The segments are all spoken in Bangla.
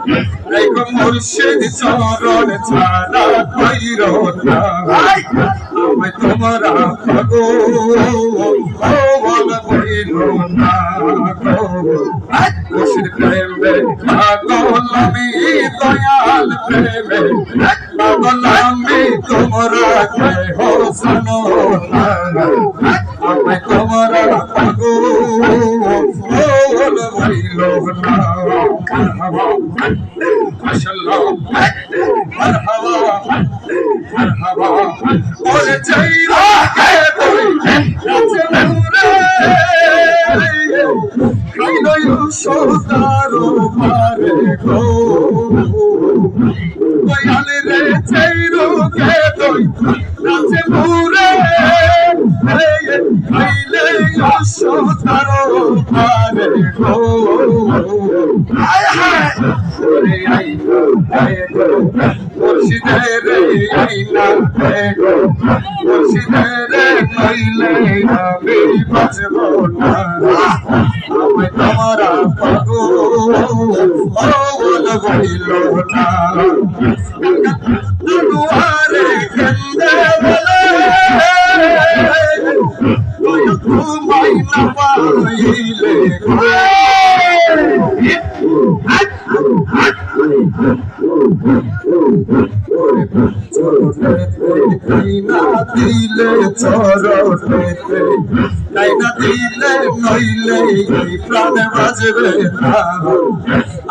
দেখো মুর্শিদ চরণ ছাড়া কইর না আমায় তোমরা পাগল বইল না মুর্শিদ প্রেমে পাগল আমি দয়াল প্রেমে পাগল আমি তোমরা কেহ শোনো না আমায় তোমরা পাগল বইল না মাশাআল্লাহ মারহাবা মারহাবা ওরে চাইরা কে তুই কাছে মুরে কইলো ইউসুদারো পারে গো দয়াল রে চাইরো কে তুই কাছে মুরে কইলে ইউসুদারো পারে গো হায় হায় ওরে আই গো মুর্শিদের আইনা গো মুর্শিদের নইলে আমি বাঁচব না আমায় তোমারা পাগল বইল না দুয়ারে কেন্দে বলে তুই ঘুমাই না পাইলে না দিলে চরণেতে নাই না দিলে নইলে প্রাণ বাজবে না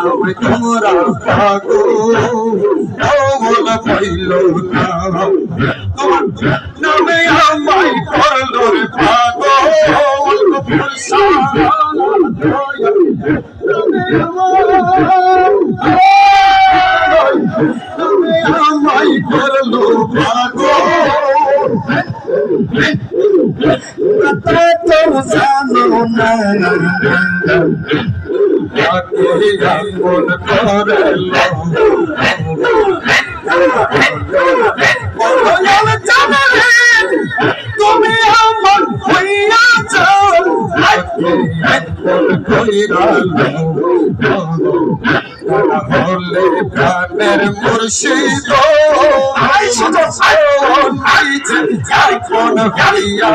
আমি তোমরা পাগল পাইল না তোমার নামে আমায় করলো রে পাগল আমায় করলো পাগল তো জানো না আপন করলো তুমি আমার হইয়া যাও হলে প্রাণের মুর্শিদ কোন হইয়া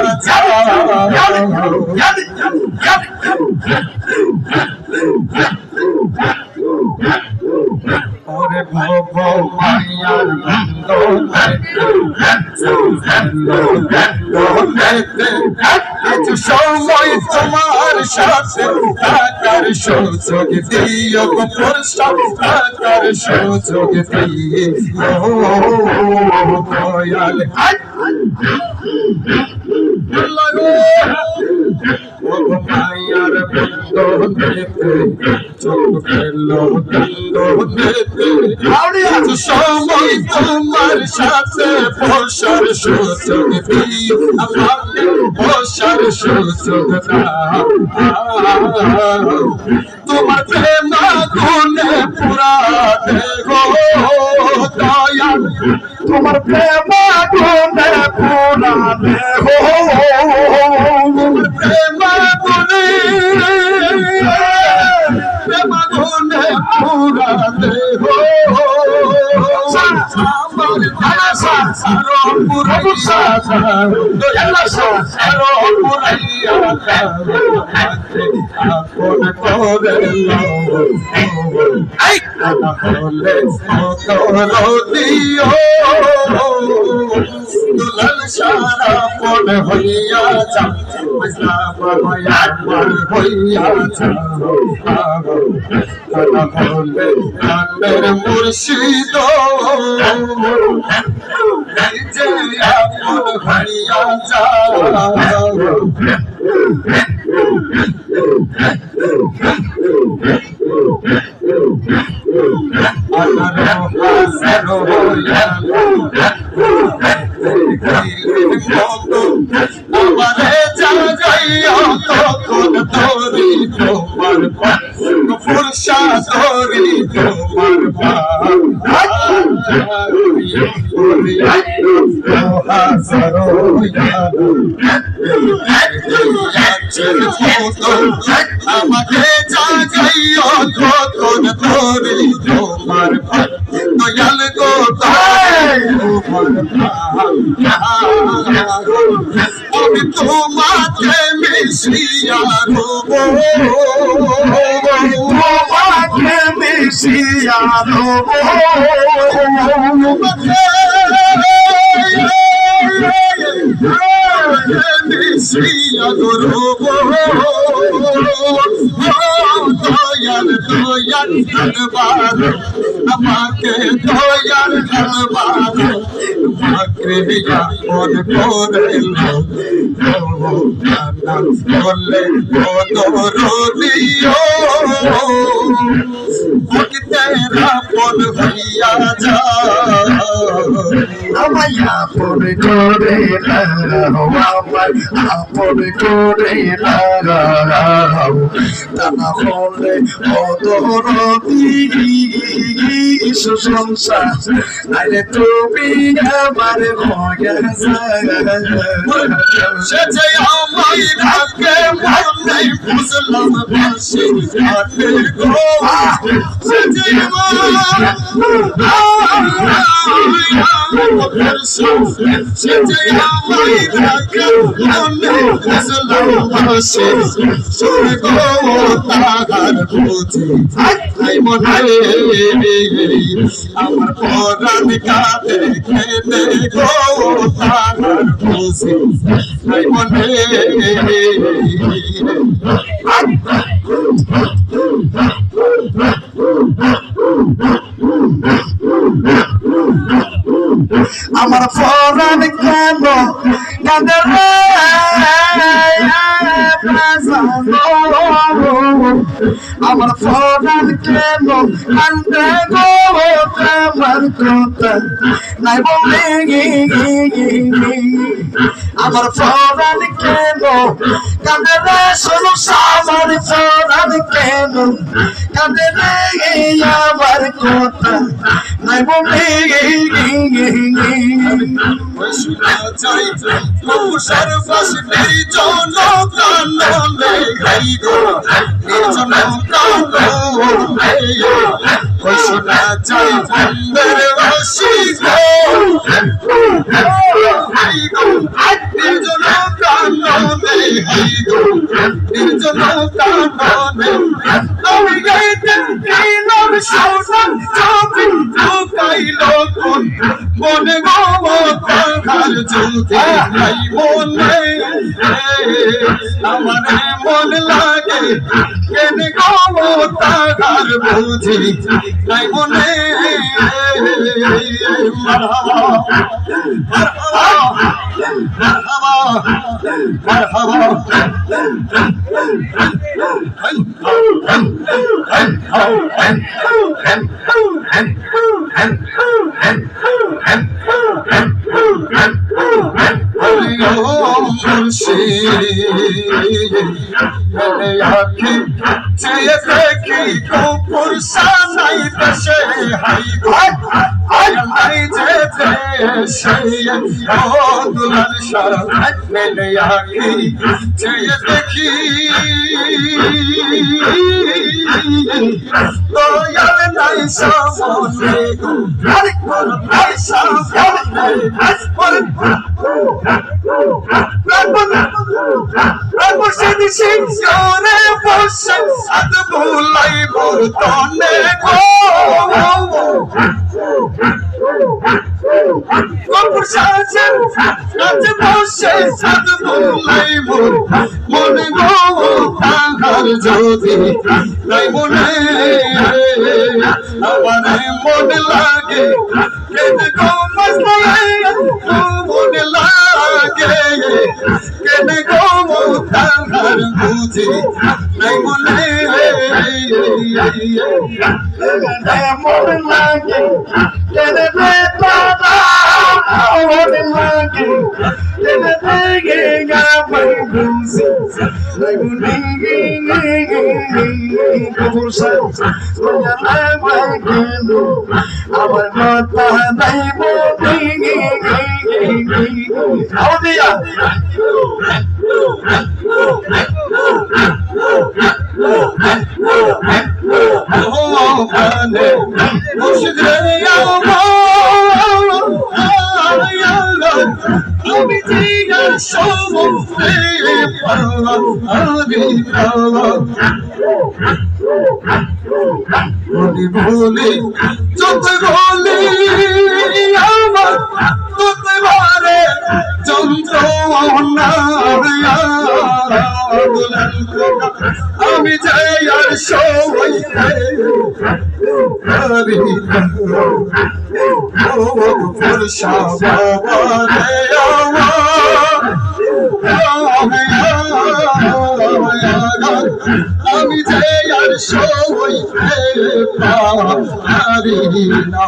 ওরে ভব মায়ার কিছু সময় তোমার সাথে থাকার সুযোগ দিও প্রসাদ থাকার সুযোগ দিও দয়াল মায়ার সময় তোমার সাথে বসার সুযোগ দিও আমাকে বসার সুযোগ দাও তোমার প্রেম গুণে পুরা দেহ দয়াল তোমার প্রেম গুণে পুরা দেহ প্রেম গুণে পুরা দেহ দুলাল সারা পন হইয়া যা হইয়া যা হলে কানের মুর্শিদ যে আপন হইয়া যা আমারে জাগাইয়া তখন তোরি তোমার ফুরসা তোরি তোমার আমাকে জাগাইয়া তখন তোরি তোমার দয়াল গো আমি তোমাকে মিশিয়া রব তোমাকে মিশিয়া রব মিশিয়া রব দয়াল দয়াল ধন্যবাদ আমাকে দয়াল ধন্যবাদ তোমাকে মন করে বলে দিও তেরা পন হইয়া যা আমায় আপন করে আপন করে লাগাও তা না হলে সংসার আরে তুমি আমার হয়ে সে যে আমায় ডাকে মনে বুঝলাম বাসি আতে গো সে যে সে যে আমায় ডাকে মনে বুঝলাম বাসি শুনে গো তাহার বুঝি আই মনে আমার পরাণ কাঁদে খেলে গো তাহার বুঝি আই মনে আমার পরাণ কেন কাঁদে রে আমার পরাণ কেন কাঁদে গো আমার কথা নাই বলে আমার পরাণ কেন কাঁদে রে শোনো আমার পরাণ কেন কাঁদে রে আমার কথা নাই বলে সর্বশ নির্জন কাননে গাইগো নির্জন কাননে শোনা যাই বন্ধের বাসি গো নির্জন কাননে হাইগো নির্জন কাননে আমি গাইতে দিলাম শোনা চাবি ঢুকাইলো কোন মনে গো তাহার জ্যোতি নাই মনে আমার মন লাগে কেনে গো তাহার বুঝি নাই মনে আখি চেয়ে দেখি গোপুর সানাই দেশে হাই নাই যেতে সেই দুলাল মেলে আখি চেয়ে দেখি দয়াল নাই সামনে নাই সামনে মুর্শিদি সিংহরে বসে সাত ভুলাই মোর তনে গো গোপুর সাজেন কাছে বসে সাত ভুলাই মোর মনে গো তাহার জ্যোতি নাই মনে আমার মন লাগে কেনে গো মজমাই মন লাগে কেনে গো তাহার বুঝি নাই মনে মন লাগে কেনে বেতারা মন লাগে কেনে লাগে গাবাই বুঝি নাই মনে গোপুর সাজেন আমার মাথা নাই বলি আউদিয়া মুর্শিদে আমি জিয়ার সমুদ্রে বলি বলি যত বলি আমার তত বারে যন্ত্রণা আমি যাই আর সবাই ভরসা আমি যাই আর সবাই পারি না